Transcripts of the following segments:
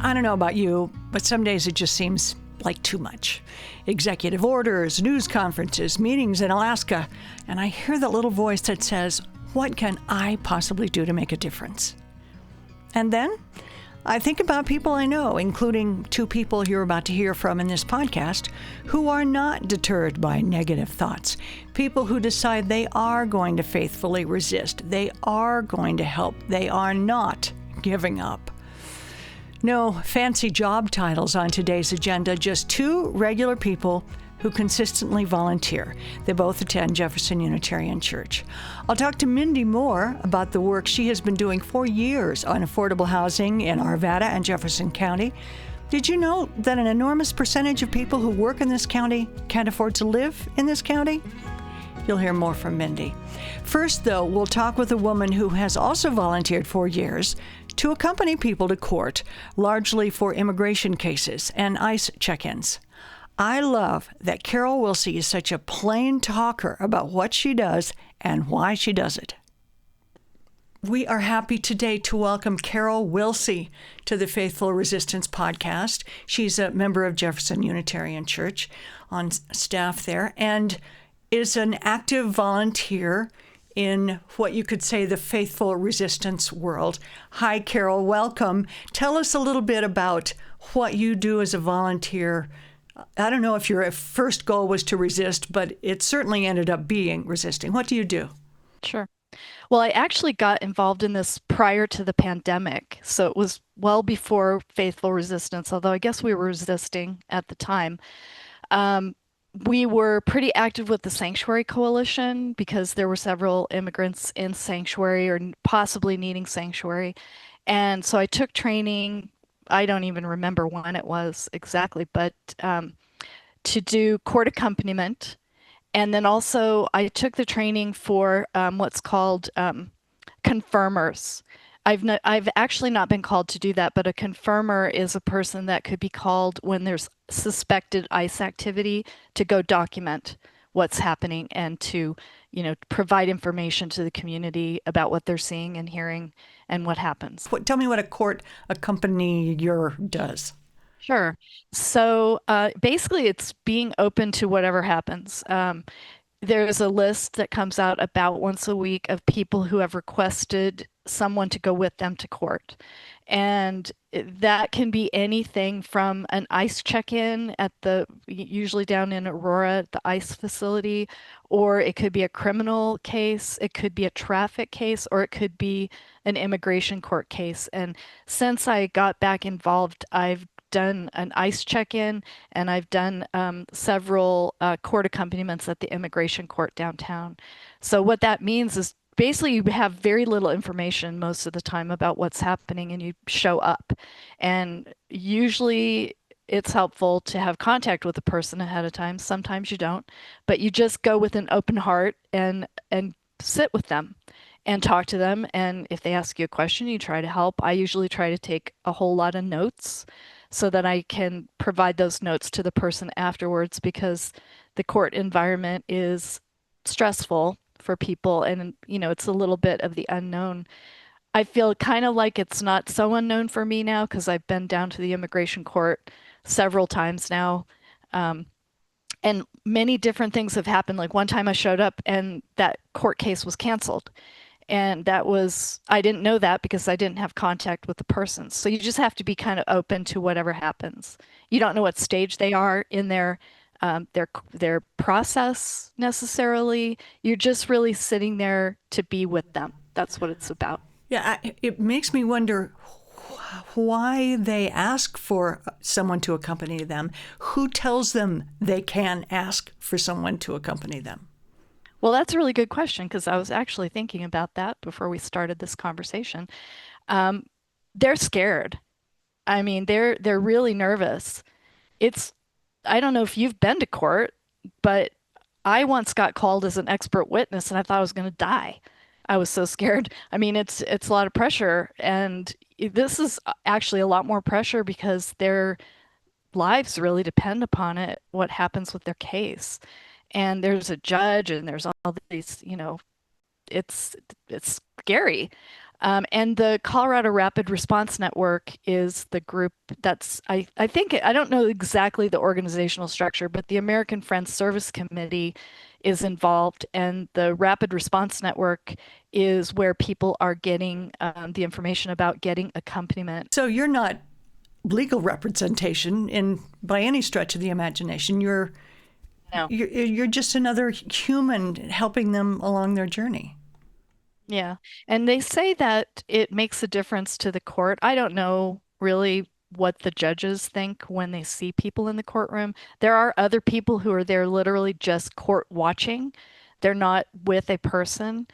I don't know about you, but some days it just seems like too much. Executive orders, news conferences, meetings in Alaska, and I hear that little voice that says, what can I possibly do to make a difference? And then I think about people I know, including two people you're about to hear from in this podcast, who are not deterred by negative thoughts. People who decide they are going to faithfully resist. They are going to help. They are not giving up. No fancy job titles on today's agenda, just two regular people who consistently volunteer. They both attend Jefferson Unitarian Church. I'll talk to Mindy Moore about the work she has been doing for years on affordable housing in Arvada and Jefferson County. Did you know that an enormous percentage of people who work in this county can't afford to live in this county? You'll hear more from Mindy. First, though, we'll talk with a woman who has also volunteered for years to accompany people to court, largely for immigration cases and ICE check-ins. I love that Carol Wilsey is such a plain talker about what she does and why she does it. We are happy today to welcome Carol Wilsey to the Faithful Resistance podcast. She's a member of Jefferson Unitarian Church on staff there and is an active volunteer in what you could say the faithful resistance world. Hi, Carol. Welcome. Tell us a little bit about what you do as a volunteer. I don't know if your first goal was to resist, but it certainly ended up being resisting. What do you do? Sure. Well, I actually got involved in this prior to the pandemic. So it was well before faithful resistance, although I guess we were resisting at the time. We were pretty active with the Sanctuary Coalition because there were several immigrants in sanctuary or possibly needing sanctuary. And so I took training. I don't even remember when it was exactly, but to do court accompaniment. And then also I took the training for what's called confirmers. I've actually not been called to do that, but a confirmer is a person that could be called when there's suspected ICE activity to go document what's happening and to, provide information to the community about what they're seeing and hearing and what happens. Tell me what a court accompanier does. Sure. So basically, it's being open to whatever happens. There's a list that comes out about once a week of people who have requested someone to go with them to court. And that can be anything from an ICE check-in usually down in Aurora, the ICE facility, or it could be a criminal case, it could be a traffic case, or it could be an immigration court case. And since I got back involved, I've done an ICE check-in and I've done several court accompaniments at the immigration court downtown. So what that means is basically you have very little information most of the time about what's happening and you show up. And usually it's helpful to have contact with the person ahead of time. Sometimes you don't, but you just go with an open heart and sit with them and talk to them. And if they ask you a question, you try to help. I usually try to take a whole lot of notes so that I can provide those notes to the person afterwards, because the court environment is stressful for people and, it's a little bit of the unknown. I feel kind of like it's not so unknown for me now because I've been down to the immigration court several times now. And many different things have happened. Like one time I showed up and that court case was canceled. And I didn't know that because I didn't have contact with the person. So you just have to be kind of open to whatever happens. You don't know what stage they are in their process necessarily. You're just really sitting there to be with them. That's what it's about. Yeah, it makes me wonder why they ask for someone to accompany them. Who tells them they can ask for someone to accompany them? Well, that's a really good question because I was actually thinking about that before we started this conversation. They're scared. I mean, they're really nervous. I don't know if you've been to court, but I once got called as an expert witness and I thought I was going to die. I was so scared. I mean, it's a lot of pressure, and this is actually a lot more pressure because their lives really depend upon it, what happens with their case. And there's a judge and there's all these, it's scary. And the Colorado Rapid Response Network is the group that's, I think, I don't know exactly the organizational structure, but the American Friends Service Committee is involved. And the Rapid Response Network is where people are getting the information about getting accompaniment. So you're not legal representation in by any stretch of the imagination. No. You're just another human helping them along their journey. Yeah. And they say that it makes a difference to the court. I don't know really what the judges think when they see people in the courtroom. There are other people who are there literally just court watching. They're not with a person.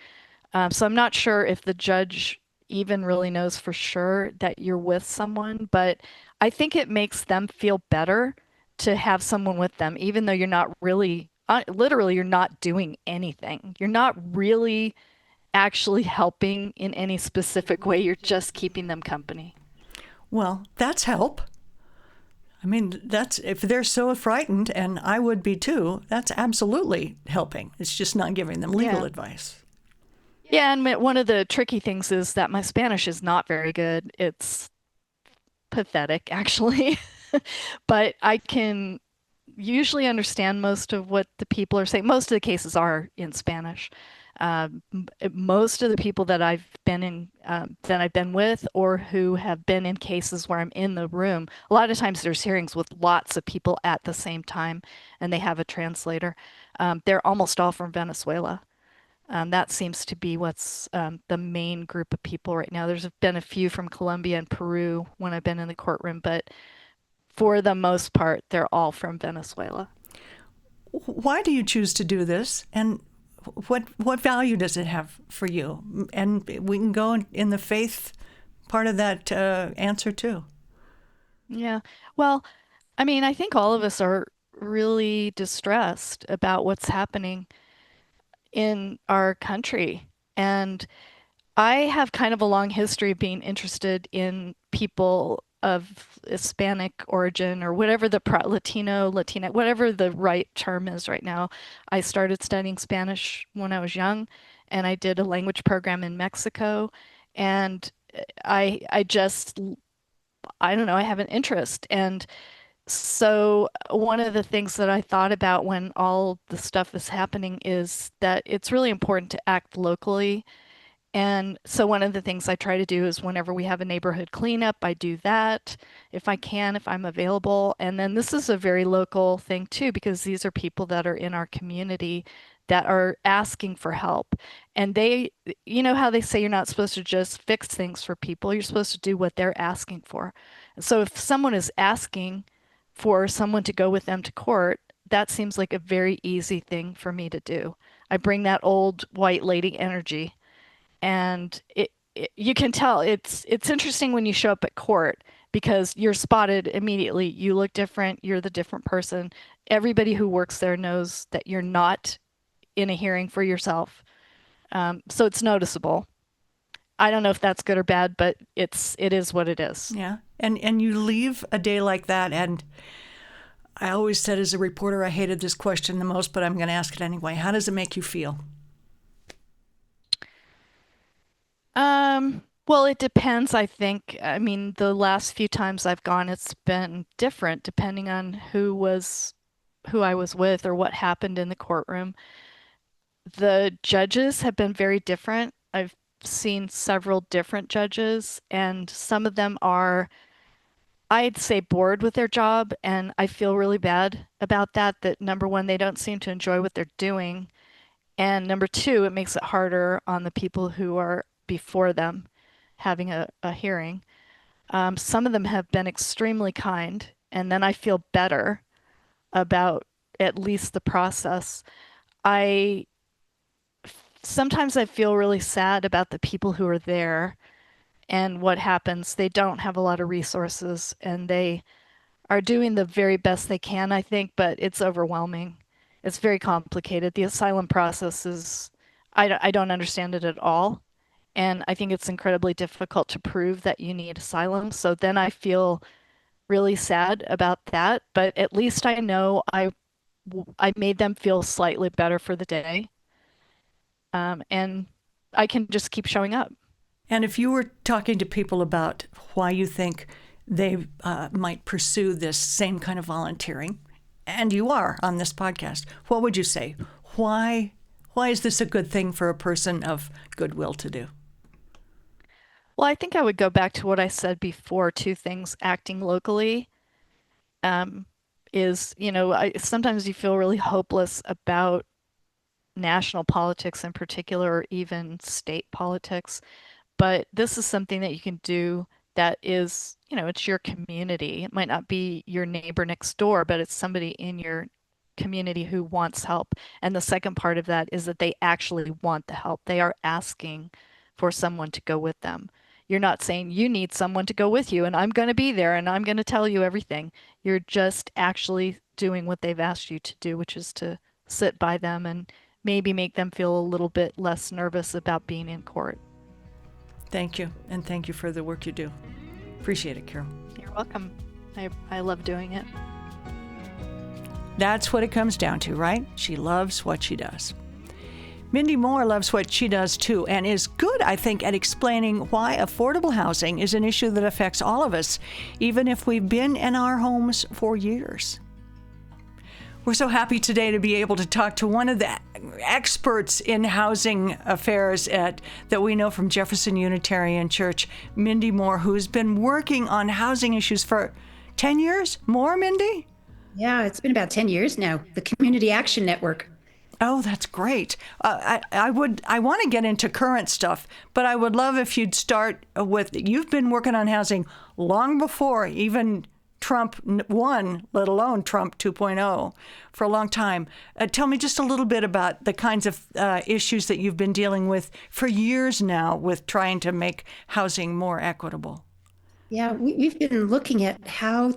So I'm not sure if the judge even really knows for sure that you're with someone, but I think it makes them feel better to have someone with them, even though you're not really, literally, you're not doing anything. You're not really actually helping in any specific way. You're just keeping them company. Well, that's help. I mean, that's if they're so frightened, and I would be too, that's absolutely helping. It's just not giving them legal advice. Yeah, and one of the tricky things is that my Spanish is not very good. It's pathetic, actually. But I can usually understand most of what the people are saying. Most of the cases are in Spanish. Most of the people that I've been with, or who have been in cases where I'm in the room. A lot of times there's hearings with lots of people at the same time, and they have a translator. They're almost all from Venezuela. That seems to be what's the main group of people right now. There's been a few from Colombia and Peru when I've been in the courtroom, but for the most part, they're all from Venezuela. Why do you choose to do this, and what value does it have for you? And we can go in the faith part of that answer too. Yeah. Well, I mean, I think all of us are really distressed about what's happening in our country. And I have kind of a long history of being interested in people of Hispanic origin, or whatever the Latino, Latina, whatever the right term is right now. I started studying Spanish when I was young, and I did a language program in Mexico. And I just, I don't know, I have an interest. And so one of the things that I thought about when all the stuff is happening is that it's really important to act locally. And so one of the things I try to do is whenever we have a neighborhood cleanup, I do that if I can, if I'm available. And then this is a very local thing too, because these are people that are in our community that are asking for help. And they, you know how they say you're not supposed to just fix things for people, you're supposed to do what they're asking for. So if someone is asking for someone to go with them to court, that seems like a very easy thing for me to do. I bring that old white lady energy, and you can tell it's interesting when you show up at court because you're spotted immediately. You look different, you're the different person. Everybody who works there knows that you're not in a hearing for yourself. So it's noticeable. I don't know if that's good or bad, but it is what it is. Yeah. And you leave a day like that, and I always said as a reporter I hated this question the most, but I'm going to ask it anyway. How does it make you feel? Well, it depends, I think. I mean, the last few times I've gone, it's been different depending on who I was with or what happened in the courtroom. The judges have been very different. I've seen several different judges, and some of them are, I'd say, bored with their job, and I feel really bad about that, that number one, they don't seem to enjoy what they're doing. And number two, it makes it harder on the people who are before them having a hearing. Some of them have been extremely kind, and then I feel better about at least the process. I Sometimes I feel really sad about the people who are there and what happens. They don't have a lot of resources, and they are doing the very best they can, I think, but it's overwhelming. It's very complicated. The asylum process is, I don't understand it at all. And I think it's incredibly difficult to prove that you need asylum. So then I feel really sad about that. But at least I know I made them feel slightly better for the day. And I can just keep showing up. And if you were talking to people about why you think they might pursue this same kind of volunteering, and you are on this podcast, what would you say? Why is this a good thing for a person of goodwill to do? Well, I think I would go back to what I said before, two things. Acting locally is, sometimes you feel really hopeless about national politics in particular, or even state politics. But this is something that you can do that is, it's your community. It might not be your neighbor next door, but it's somebody in your community who wants help. And the second part of that is that they actually want the help. They are asking for someone to go with them. You're not saying you need someone to go with you and I'm going to be there and I'm going to tell you everything. You're just actually doing what they've asked you to do, which is to sit by them and maybe make them feel a little bit less nervous about being in court. Thank you. And thank you for the work you do. Appreciate it, Carol. You're welcome. I love doing it. That's what it comes down to, right? She loves what she does. Mindy Moore loves what she does too, and is good, I think, at explaining why affordable housing is an issue that affects all of us, even if we've been in our homes for years. We're so happy today to be able to talk to one of the experts in housing affairs that we know from Jefferson Unitarian Church, Mindy Moore, who's been working on housing issues for 10 years? More, Mindy? Yeah, it's been about 10 years now, the Community Action Network. Oh, that's great. I want to get into current stuff, but I would love if you'd start with, you've been working on housing long before even Trump 1, let alone Trump 2.0, for a long time. Tell me just a little bit about the kinds of issues that you've been dealing with for years now with trying to make housing more equitable. Yeah, we've been looking at how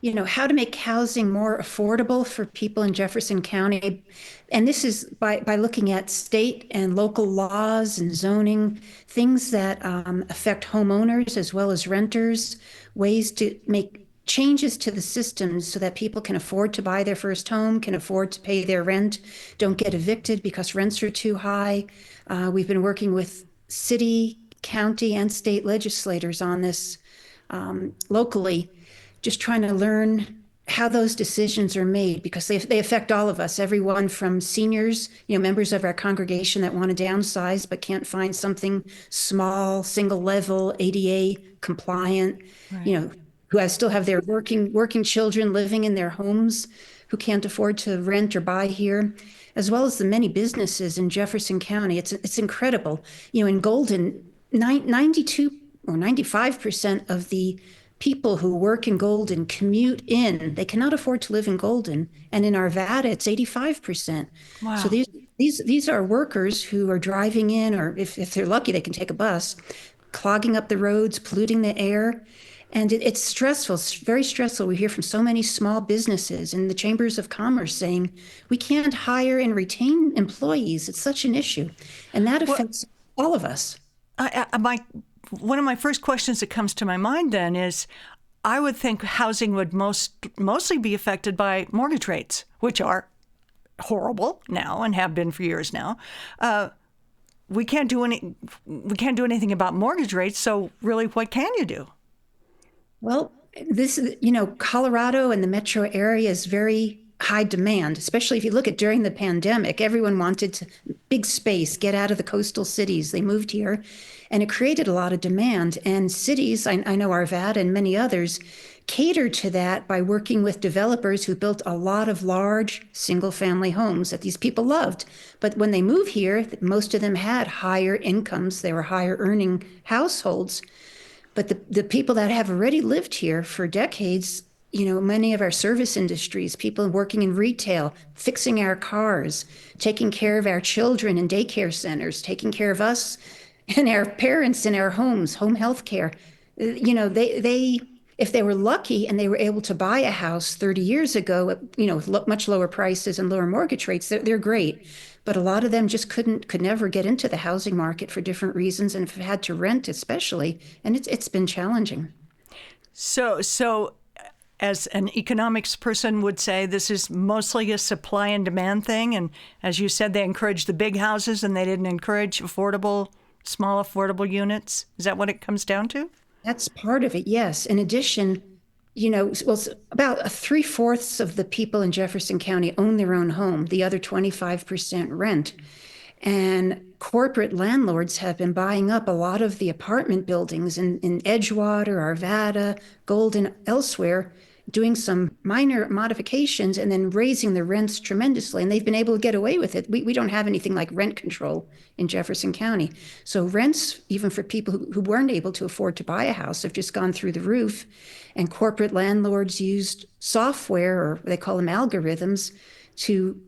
to make housing more affordable for people in Jefferson County. And this is by looking at state and local laws and zoning, things that affect homeowners as well as renters, ways to make changes to the system so that people can afford to buy their first home, can afford to pay their rent, don't get evicted because rents are too high. We've been working with city, county, and state legislators on this locally, just trying to learn how those decisions are made, because they affect all of us, everyone from seniors, members of our congregation that want to downsize but can't find something small, single level, ADA compliant, Right. Who still have their working children living in their homes, who can't afford to rent or buy here, as well as the many businesses in Jefferson County. It's incredible. In Golden, 92 or 95% of the people who work in Golden commute in. They cannot afford to live in Golden. And in Arvada, it's 85%. Wow. So these are workers who are driving in, or if they're lucky, they can take a bus, clogging up the roads, polluting the air. And it's stressful. It's very stressful. We hear from so many small businesses and the chambers of commerce saying, we can't hire and retain employees. It's such an issue. And that affects all of us. One of my first questions that comes to my mind then is, I would think housing would mostly be affected by mortgage rates, which are horrible now and have been for years now. We can't do anything about mortgage rates. So really, what can you do? Well, this is, Colorado and the metro area is very high demand, especially if you look at during the pandemic. Everyone wanted big space, get out of the coastal cities. They moved here, and it created a lot of demand. And cities, I know Arvada and many others, catered to that by working with developers who built a lot of large single-family homes that these people loved. But when they moved here, most of them had higher incomes. They were higher earning households. But the people that have already lived here for decades, many of our service industries, people working in retail, fixing our cars, taking care of our children in daycare centers, taking care of us and our parents in our homes, home health care, they if they were lucky and they were able to buy a house 30 years ago, with much lower prices and lower mortgage rates, they're great. But a lot of them just could never get into the housing market for different reasons, and have had to rent especially, and it's been challenging. So as an economics person would say, this is mostly a supply and demand thing. And as you said, they encouraged the big houses and they didn't encourage affordable small affordable units? Is that what it comes down to? That's part of it, yes. In addition, about 3/4 of the people in Jefferson County own their own home. The other 25% rent. And corporate landlords have been buying up a lot of the apartment buildings in Edgewater, Arvada, Golden, elsewhere, doing some minor modifications and then raising the rents tremendously. And they've been able to get away with it. We don't have anything like rent control in Jefferson County. So rents, even for people who weren't able to afford to buy a house, have just gone through the roof. And corporate landlords used software, or they call them algorithms, to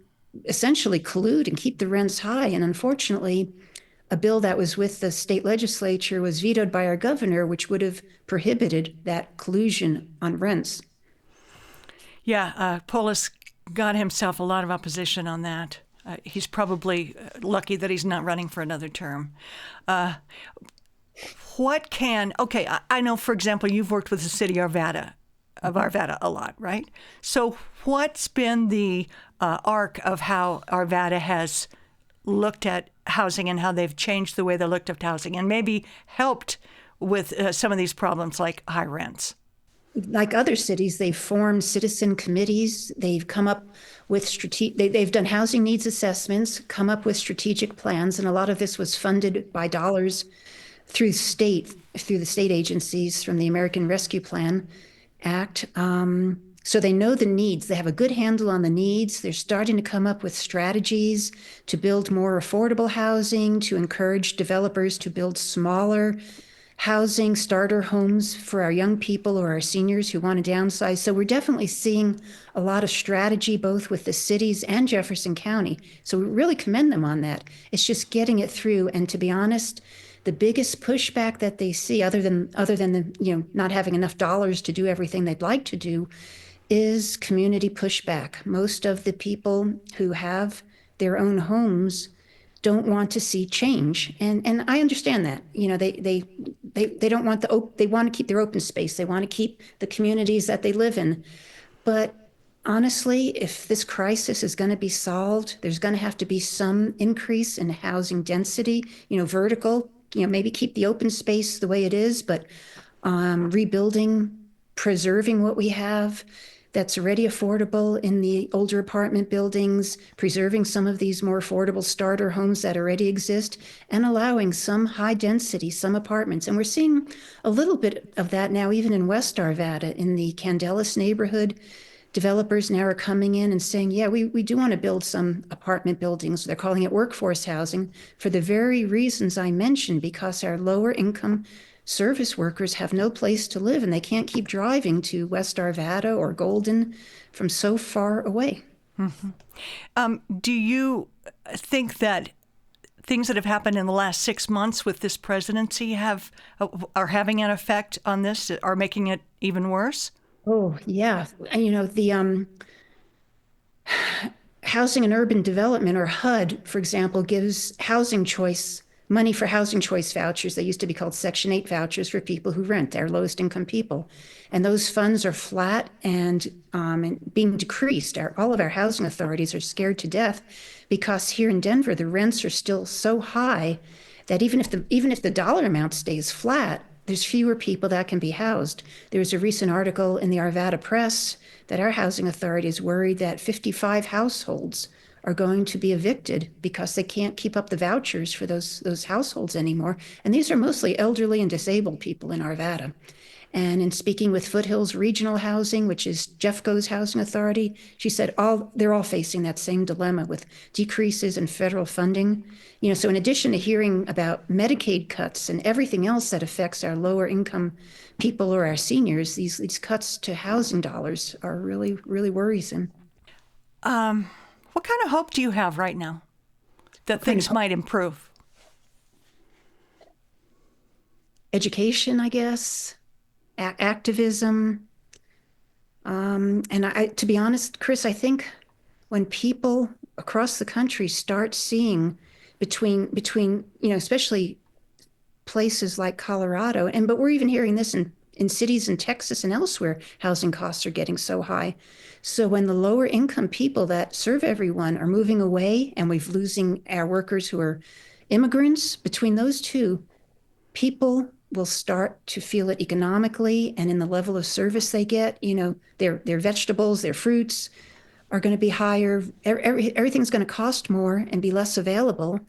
essentially collude and keep the rents high. And unfortunately, a bill that was with the state legislature was vetoed by our governor, which would have prohibited that collusion on rents. Yeah, Polis got himself a lot of opposition on that. He's probably lucky that he's not running for another term. I know, for example, you've worked with the city of Arvada a lot, right? So what's been the arc of how Arvada has looked at housing and how they've changed the way they looked at housing and maybe helped with some of these problems like high rents? Like other cities, they've formed citizen committees. They've come up with they've done housing needs assessments, come up with strategic plans, and a lot of this was funded by dollars through the state agencies from the American Rescue Plan Act. So they know the needs. They have a good handle on the needs. They're starting to come up with strategies to build more affordable housing, to encourage developers to build smaller housing, starter homes for our young people or our seniors who want to downsize. So we're definitely seeing a lot of strategy, both with the cities and Jefferson County. So we really commend them on that. It's just getting it through. And to be honest, the biggest pushback that they see, other than the, not having enough dollars to do everything they'd like to do, is community pushback. Most of the people who have their own homes don't want to see change, and I understand that. They don't want they want to keep their open space. They want to keep the communities that they live in. But honestly, if this crisis is going to be solved, there's going to have to be some increase in housing density. Vertical. Maybe keep the open space the way it is, but rebuilding, preserving what we have that's already affordable in the older apartment buildings, preserving some of these more affordable starter homes that already exist, and allowing some high density, some apartments. And we're seeing a little bit of that now, even in West Arvada, in the Candelas neighborhood. Developers now are coming in and saying, yeah, we do want to build some apartment buildings. They're calling it workforce housing for the very reasons I mentioned, because our lower income service workers have no place to live and they can't keep driving to West Arvada or Golden from so far away. Mm-hmm. Do you think that things that have happened in the last 6 months with this presidency are having an effect on this, are making it even worse? Oh, yeah. The Housing and Urban Development, or HUD, for example, gives money for housing choice vouchers. They used to be called Section 8 vouchers for people who rent, they're lowest income people. And those funds are flat and being decreased. All of our housing authorities are scared to death because here in Denver, the rents are still so high that even if the dollar amount stays flat, there's fewer people that can be housed. There was a recent article in the Arvada Press that our housing authority is worried that 55 households are going to be evicted because they can't keep up the vouchers for those households anymore. And these are mostly elderly and disabled people in Arvada. And in speaking with Foothills Regional Housing, which is Jeffco's housing authority, she said they're all facing that same dilemma with decreases in federal funding. So in addition to hearing about Medicaid cuts and everything else that affects our lower income people or our seniors, these cuts to housing dollars are really, really worrisome. What kind of hope do you have right now that things might improve? Education, I guess. Activism. And to be honest, Chris, I think when people across the country start seeing between especially places like Colorado, but we're even hearing this in cities in Texas and elsewhere, housing costs are getting so high. So when the lower income people that serve everyone are moving away and we're losing our workers who are immigrants, between those two, people will start to feel it economically and in the level of service they get. Their vegetables, their fruits are going to be higher. Everything's going to cost more and be less available.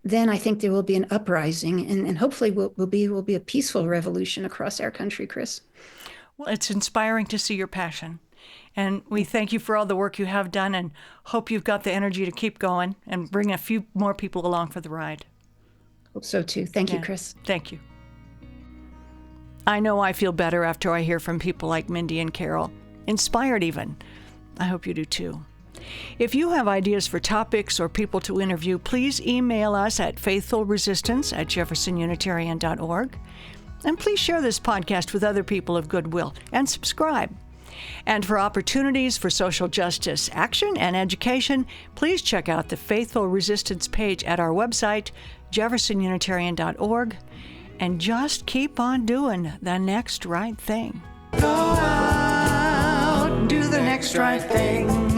Then I think there will be an uprising, and hopefully will be a peaceful revolution across our country, Chris. Well, it's inspiring to see your passion. And we thank you for all the work you have done and hope you've got the energy to keep going and bring a few more people along for the ride. Hope so too. Thank you, Chris. Thank you. I know I feel better after I hear from people like Mindy and Carol. Inspired even. I hope you do too. If you have ideas for topics or people to interview, please email us at faithfulresistance@jeffersonunitarian.org. And please share this podcast with other people of goodwill and subscribe. And for opportunities for social justice action and education, please check out the Faithful Resistance page at our website, jeffersonunitarian.org, and just keep on doing the next right thing. Go out, do the next right thing.